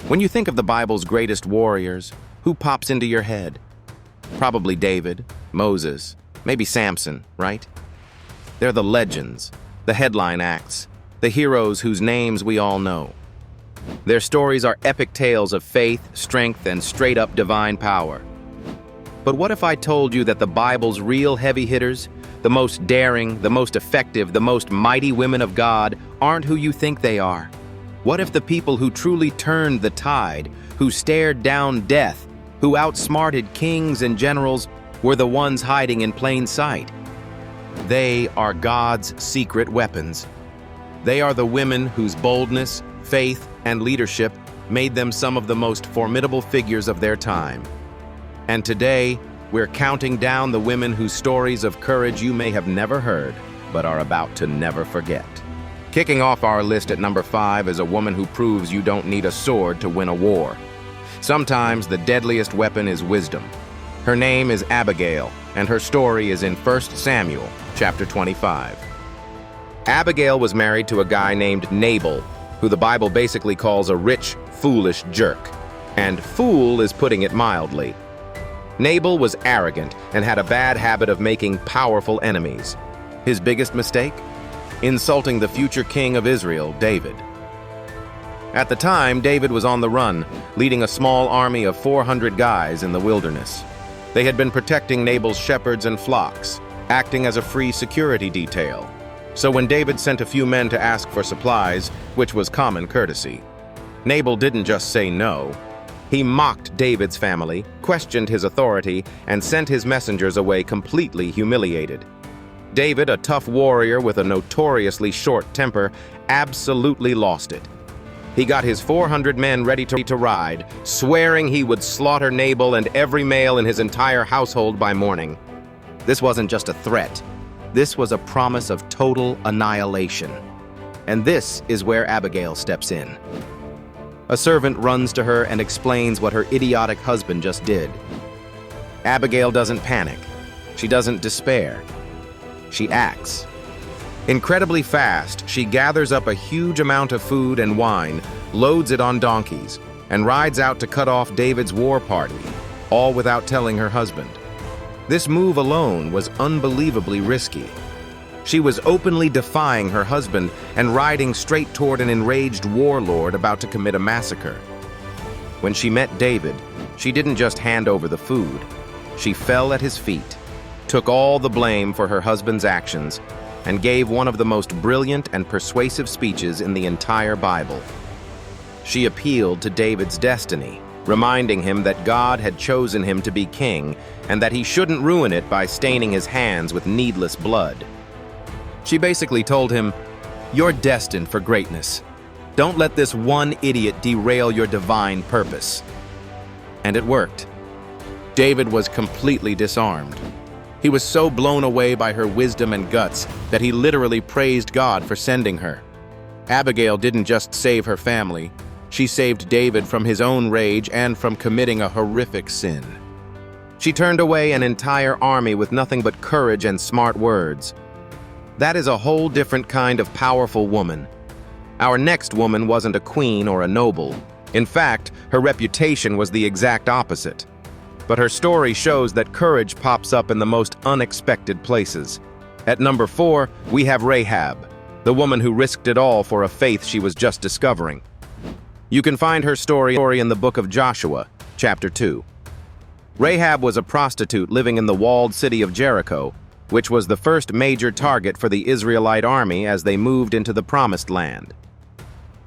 When you think of the Bible's greatest warriors, who pops into your head? Probably David, Moses, maybe Samson, right? They're the legends, the headline acts, the heroes whose names we all know. Their stories are epic tales of faith, strength, and straight-up divine power. But what if I told you that the Bible's real heavy hitters, the most daring, the most effective, the most mighty women of God, aren't who you think they are? What if the people who truly turned the tide, who stared down death, who outsmarted kings and generals, were the ones hiding in plain sight? They are God's secret weapons. They are the women whose boldness, faith, and leadership made them some of the most formidable figures of their time. And today, we're counting down the women whose stories of courage you may have never heard, but are about to never forget. Kicking off our list at number 5 is a woman who proves you don't need a sword to win a war. Sometimes the deadliest weapon is wisdom. Her name is Abigail, and her story is in 1 Samuel, chapter 25. Abigail was married to a guy named Nabal, who the Bible basically calls a rich, foolish jerk. And fool is putting it mildly. Nabal was arrogant and had a bad habit of making powerful enemies. His biggest mistake? Insulting the future king of Israel, David. At the time, David was on the run, leading a small army of 400 guys in the wilderness. They had been protecting Nabal's shepherds and flocks, acting as a free security detail. So when David sent a few men to ask for supplies, which was common courtesy, Nabal didn't just say no. He mocked David's family, questioned his authority, and sent his messengers away completely humiliated. David, a tough warrior with a notoriously short temper, absolutely lost it. He got his 400 men ready to ride, swearing he would slaughter Nabal and every male in his entire household by morning. This wasn't just a threat. This was a promise of total annihilation. And this is where Abigail steps in. A servant runs to her and explains what her idiotic husband just did. Abigail doesn't panic. She doesn't despair. She acts. Incredibly fast, she gathers up a huge amount of food and wine, loads it on donkeys, and rides out to cut off David's war party, all without telling her husband. This move alone was unbelievably risky. She was openly defying her husband and riding straight toward an enraged warlord about to commit a massacre. When she met David, she didn't just hand over the food. She fell at his feet, took all the blame for her husband's actions, and gave one of the most brilliant and persuasive speeches in the entire Bible. She appealed to David's destiny, reminding him that God had chosen him to be king and that he shouldn't ruin it by staining his hands with needless blood. She basically told him, "You're destined for greatness. Don't let this one idiot derail your divine purpose." And it worked. David was completely disarmed. He was so blown away by her wisdom and guts that he literally praised God for sending her. Abigail didn't just save her family. She saved David from his own rage and from committing a horrific sin. She turned away an entire army with nothing but courage and smart words. That is a whole different kind of powerful woman. Our next woman wasn't a queen or a noble. In fact, her reputation was the exact opposite. But her story shows that courage pops up in the most unexpected places. At number 4, we have Rahab, the woman who risked it all for a faith she was just discovering. You can find her story in the book of Joshua, chapter 2. Rahab was a prostitute living in the walled city of Jericho, which was the first major target for the Israelite army as they moved into the Promised Land.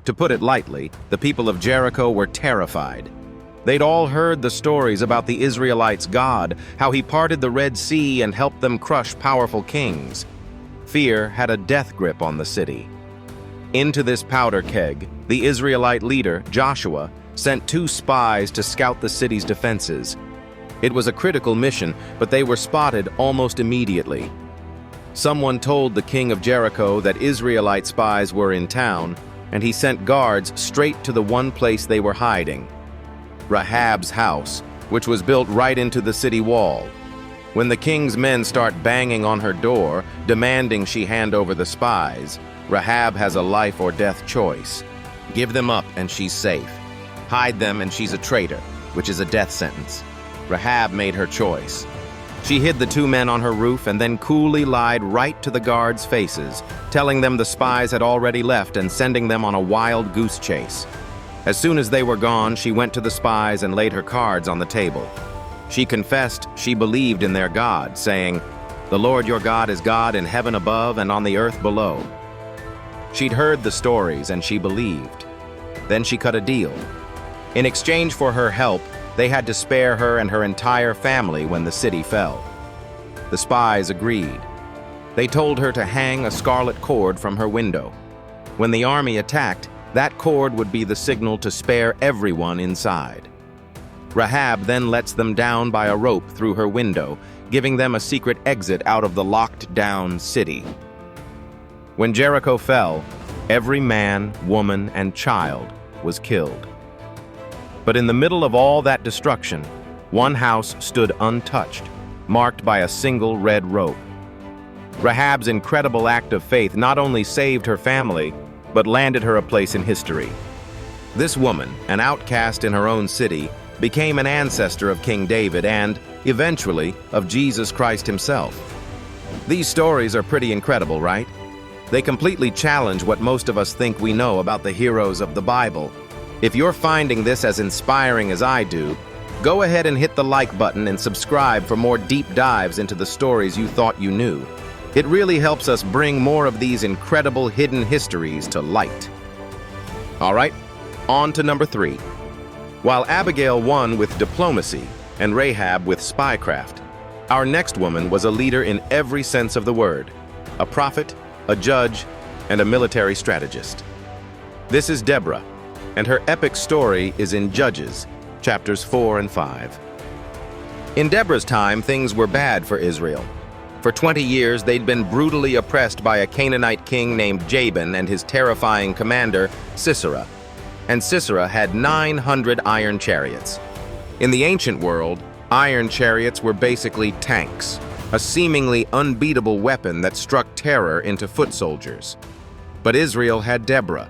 To put it lightly, the people of Jericho were terrified. They'd all heard the stories about the Israelites' God, how he parted the Red Sea and helped them crush powerful kings. Fear had a death grip on the city. Into this powder keg, the Israelite leader, Joshua, sent 2 spies to scout the city's defenses. It was a critical mission, but they were spotted almost immediately. Someone told the king of Jericho that Israelite spies were in town, and he sent guards straight to the one place they were hiding, Rahab's house, which was built right into the city wall. When the king's men start banging on her door, demanding she hand over the spies, Rahab has a life or death choice. Give them up and she's safe. Hide them and she's a traitor, which is a death sentence. Rahab made her choice. She hid the two men on her roof and then coolly lied right to the guards' faces, telling them the spies had already left and sending them on a wild goose chase. As soon as they were gone, she went to the spies and laid her cards on the table. She confessed she believed in their God, saying, "The Lord your God is God in heaven above and on the earth below." She'd heard the stories and she believed. Then she cut a deal. In exchange for her help, they had to spare her and her entire family when the city fell. The spies agreed. They told her to hang a scarlet cord from her window. When the army attacked, that cord would be the signal to spare everyone inside. Rahab then lets them down by a rope through her window, giving them a secret exit out of the locked-down city. When Jericho fell, every man, woman, and child was killed. But in the middle of all that destruction, one house stood untouched, marked by a single red rope. Rahab's incredible act of faith not only saved her family, but landed her a place in history. This woman, an outcast in her own city, became an ancestor of King David and, eventually, of Jesus Christ himself. These stories are pretty incredible, right? They completely challenge what most of us think we know about the heroes of the Bible. If you're finding this as inspiring as I do, go ahead and hit the like button and subscribe for more deep dives into the stories you thought you knew. It really helps us bring more of these incredible hidden histories to light. All right, on to number 3. While Abigail won with diplomacy and Rahab with spycraft, our next woman was a leader in every sense of the word, a prophet, a judge, and a military strategist. This is Deborah, and her epic story is in Judges, chapters 4 and 5. In Deborah's time, things were bad for Israel. For 20 years, they'd been brutally oppressed by a Canaanite king named Jabin and his terrifying commander, Sisera. And Sisera had 900 iron chariots. In the ancient world, iron chariots were basically tanks, a seemingly unbeatable weapon that struck terror into foot soldiers. But Israel had Deborah.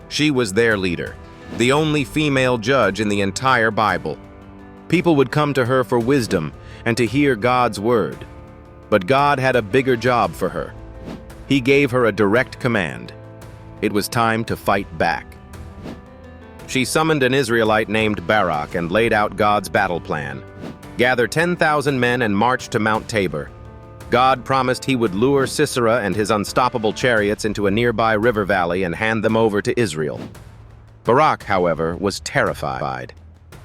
She was their leader, the only female judge in the entire Bible. People would come to her for wisdom and to hear God's word. But God had a bigger job for her. He gave her a direct command. It was time to fight back. She summoned an Israelite named Barak and laid out God's battle plan. Gather 10,000 men and march to Mount Tabor. God promised he would lure Sisera and his unstoppable chariots into a nearby river valley and hand them over to Israel. Barak, however, was terrified.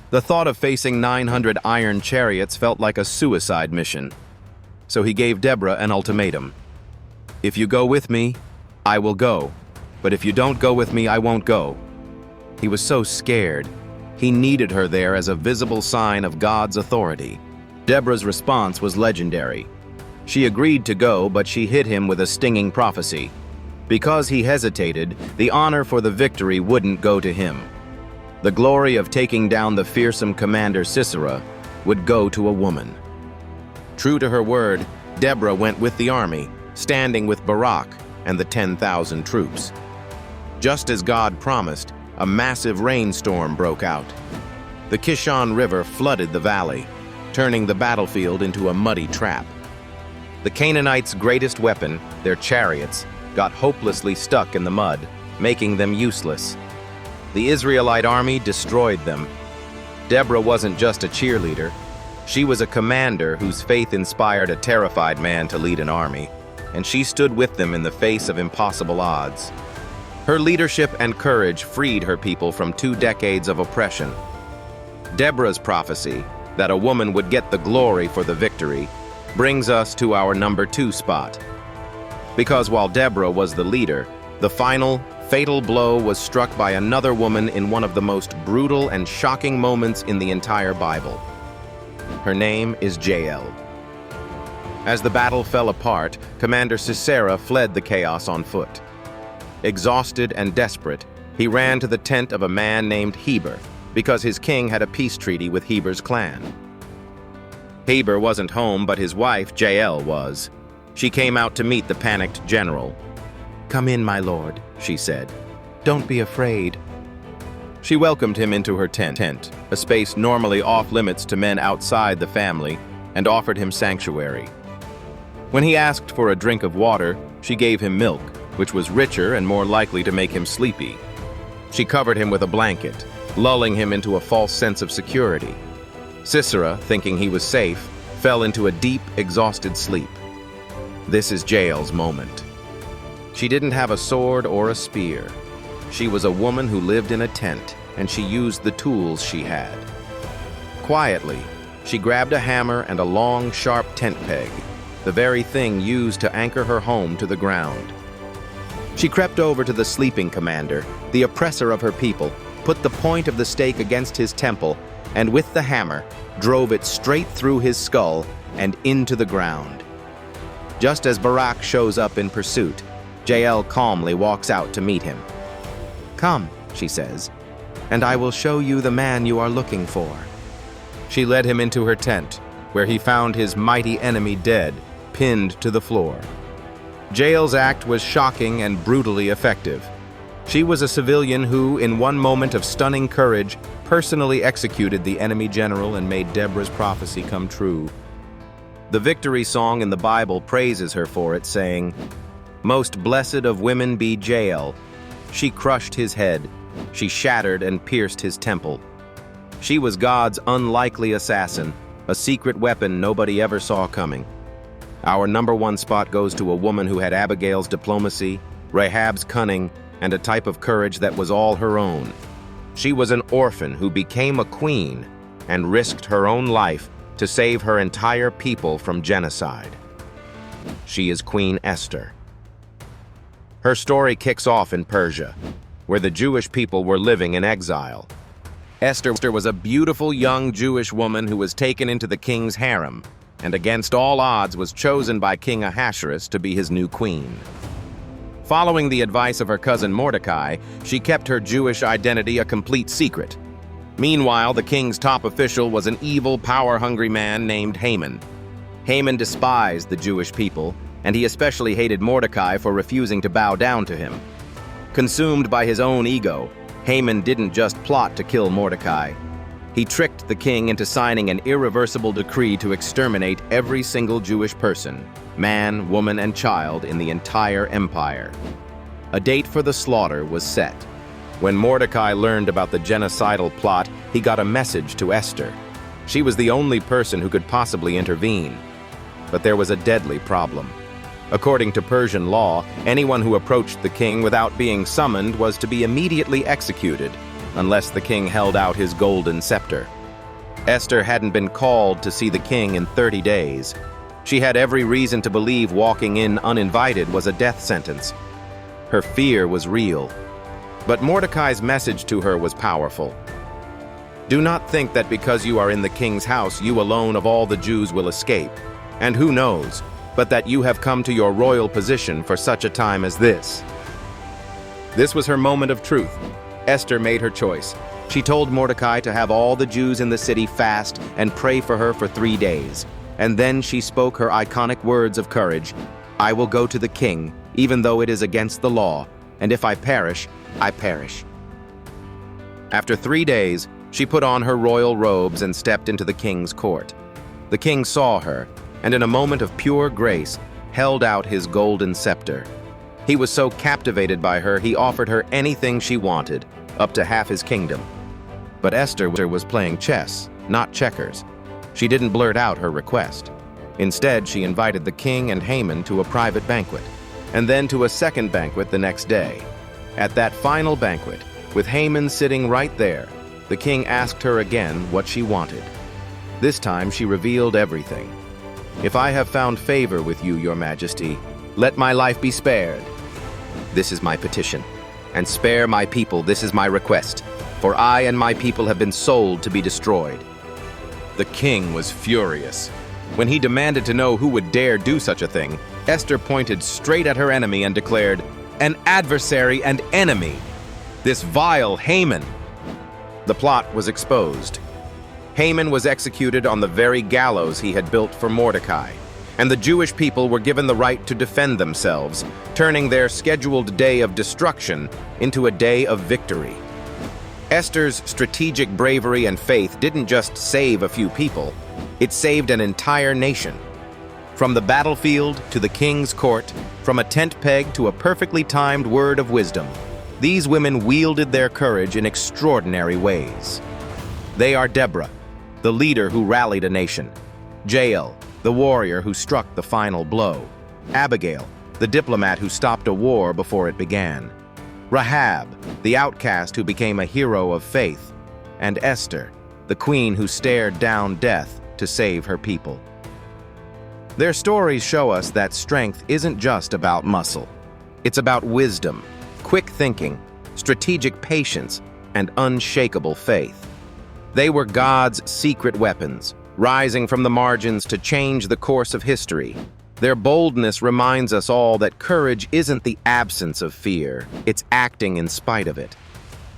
The thought of facing 900 iron chariots felt like a suicide mission. So he gave Deborah an ultimatum. "If you go with me, I will go. But if you don't go with me, I won't go." He was so scared. He needed her there as a visible sign of God's authority. Deborah's response was legendary. She agreed to go, but she hit him with a stinging prophecy. Because he hesitated, the honor for the victory wouldn't go to him. The glory of taking down the fearsome commander Sisera would go to a woman. True to her word, Deborah went with the army, standing with Barak and the 10,000 troops. Just as God promised, a massive rainstorm broke out. The Kishon River flooded the valley, turning the battlefield into a muddy trap. The Canaanites' greatest weapon, their chariots, got hopelessly stuck in the mud, making them useless. The Israelite army destroyed them. Deborah wasn't just a cheerleader. She was a commander whose faith inspired a terrified man to lead an army, and she stood with them in the face of impossible odds. Her leadership and courage freed her people from 2 decades of oppression. Deborah's prophecy, that a woman would get the glory for the victory, brings us to our number 2 spot. Because while Deborah was the leader, the final, fatal blow was struck by another woman in one of the most brutal and shocking moments in the entire Bible. Her name is Jael. As the battle fell apart, Commander Sisera fled the chaos on foot. Exhausted and desperate, he ran to the tent of a man named Heber, because his king had a peace treaty with Heber's clan. Heber wasn't home, but his wife, Jael, was. She came out to meet the panicked general. "Come in, my lord," she said. "Don't be afraid." She welcomed him into her tent, a space normally off-limits to men outside the family, and offered him sanctuary. When he asked for a drink of water, she gave him milk, which was richer and more likely to make him sleepy. She covered him with a blanket, lulling him into a false sense of security. Sisera, thinking he was safe, fell into a deep, exhausted sleep. This is Jael's moment. She didn't have a sword or a spear. She was a woman who lived in a tent, and she used the tools she had. Quietly, she grabbed a hammer and a long, sharp tent peg, the very thing used to anchor her home to the ground. She crept over to the sleeping commander, the oppressor of her people, put the point of the stake against his temple, and with the hammer, drove it straight through his skull and into the ground. Just as Barak shows up in pursuit, Jael calmly walks out to meet him. "Come," she says, "and I will show you the man you are looking for." She led him into her tent, where he found his mighty enemy dead, pinned to the floor. Jael's act was shocking and brutally effective. She was a civilian who, in one moment of stunning courage, personally executed the enemy general and made Deborah's prophecy come true. The victory song in the Bible praises her for it, saying, "Most blessed of women be Jael. She crushed his head. She shattered and pierced his temple." She was God's unlikely assassin, a secret weapon nobody ever saw coming. Our #1 spot goes to a woman who had Abigail's diplomacy, Rahab's cunning, and a type of courage that was all her own. She was an orphan who became a queen and risked her own life to save her entire people from genocide. She is Queen Esther. Her story kicks off in Persia, where the Jewish people were living in exile. Esther was a beautiful young Jewish woman who was taken into the king's harem, and against all odds was chosen by King Ahasuerus to be his new queen. Following the advice of her cousin Mordecai, she kept her Jewish identity a complete secret. Meanwhile, the king's top official was an evil, power-hungry man named Haman. Haman despised the Jewish people, and he especially hated Mordecai for refusing to bow down to him. Consumed by his own ego, Haman didn't just plot to kill Mordecai. He tricked the king into signing an irreversible decree to exterminate every single Jewish person, man, woman, and child in the entire empire. A date for the slaughter was set. When Mordecai learned about the genocidal plot, he got a message to Esther. She was the only person who could possibly intervene. But there was a deadly problem. According to Persian law, anyone who approached the king without being summoned was to be immediately executed, unless the king held out his golden scepter. Esther hadn't been called to see the king in 30 days. She had every reason to believe walking in uninvited was a death sentence. Her fear was real. But Mordecai's message to her was powerful. Do not think that because you are in the king's house, you alone of all the Jews will escape. And who knows, but that you have come to your royal position for such a time as this. This was her moment of truth. Esther made her choice. She told Mordecai to have all the Jews in the city fast and pray for her for 3 days. And then she spoke her iconic words of courage. "I will go to the king, even though it is against the law, and if I perish, I perish." After 3 days, she put on her royal robes and stepped into the king's court. The king saw her, and in a moment of pure grace, held out his golden scepter. He was so captivated by her, he offered her anything she wanted, up to half his kingdom. But Esther was playing chess, not checkers. She didn't blurt out her request. Instead, she invited the king and Haman to a private banquet, and then to a second banquet the next day. At that final banquet, with Haman sitting right there, the king asked her again what she wanted. This time she revealed everything. "If I have found favor with you, your majesty, let my life be spared. This is my petition. And spare my people, this is my request. For I and my people have been sold to be destroyed." The king was furious. When he demanded to know who would dare do such a thing, Esther pointed straight at her enemy and declared, "An adversary and enemy! This vile Haman!" The plot was exposed. Haman was executed on the very gallows he had built for Mordecai, and the Jewish people were given the right to defend themselves, turning their scheduled day of destruction into a day of victory. Esther's strategic bravery and faith didn't just save a few people, it saved an entire nation. From the battlefield to the king's court, from a tent peg to a perfectly timed word of wisdom, these women wielded their courage in extraordinary ways. They are Deborah, the leader who rallied a nation; Jael, the warrior who struck the final blow; Abigail, the diplomat who stopped a war before it began; Rahab, the outcast who became a hero of faith; and Esther, the queen who stared down death to save her people. Their stories show us that strength isn't just about muscle. It's about wisdom, quick thinking, strategic patience, and unshakable faith. They were God's secret weapons, rising from the margins to change the course of history. Their boldness reminds us all that courage isn't the absence of fear, it's acting in spite of it.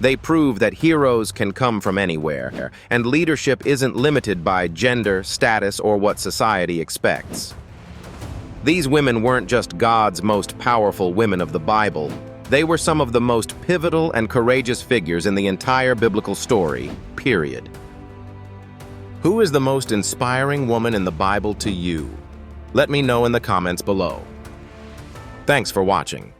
They prove that heroes can come from anywhere, and leadership isn't limited by gender, status, or what society expects. These women weren't just God's most powerful women of the Bible, they were some of the most pivotal and courageous figures in the entire biblical story, period. Who is the most inspiring woman in the Bible to you? Let me know in the comments below. Thanks for watching.